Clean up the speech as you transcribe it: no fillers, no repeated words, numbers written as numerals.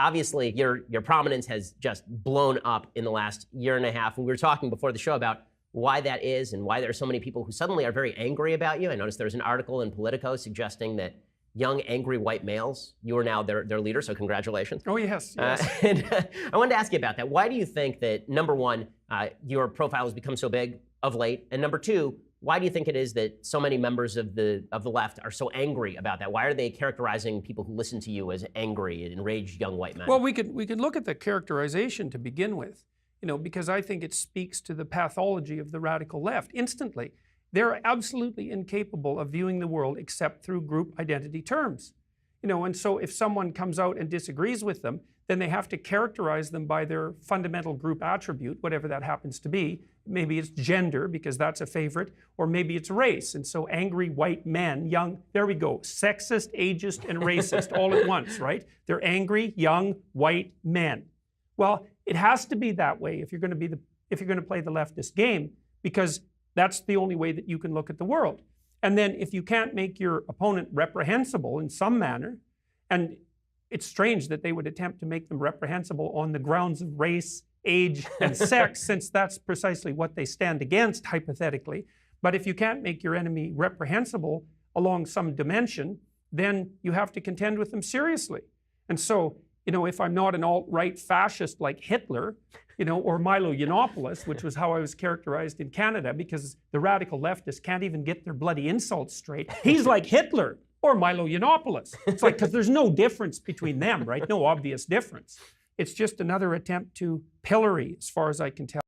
obviously, your prominence has just blown up in the last year and a half. And we were talking before the show about why that is and why there are so many people who suddenly are very angry about you. I noticed there was an article in Politico suggesting that young, angry white males, you are now their leader, so congratulations. Oh, yes. And I wanted to ask you about that. Why do you think that, number one, your profile has become so big of late? And number two, why do you think it is that so many members of the left are so angry about that? Why are they characterizing people who listen to you as angry and enraged young white men? Well, we could look at the characterization to begin with, because I think it speaks to the pathology of the radical left instantly. They're absolutely incapable of viewing the world except through group identity terms. And so if someone comes out and disagrees with them, then they have to characterize them by their fundamental group attribute, whatever that happens to be. Maybe it's gender, because that's a favorite, or maybe it's race. And so angry white men, young, there we go, sexist, ageist, and racist all at once, right? They're angry, young, white men. Well, it has to be that way if you're going to play the leftist game, because that's the only way that you can look at the world. And then if you can't make your opponent reprehensible in some manner, and it's strange that they would attempt to make them reprehensible on the grounds of race, age, and sex, since that's precisely what they stand against, hypothetically. But if you can't make your enemy reprehensible along some dimension, then you have to contend with them seriously. And so, if I'm not an alt-right fascist like Hitler, or Milo Yiannopoulos, which was how I was characterized in Canada, because the radical leftists can't even get their bloody insults straight. He's like Hitler or Milo Yiannopoulos. It's like, because there's no difference between them, right? No obvious difference. It's just another attempt to pillory, as far as I can tell.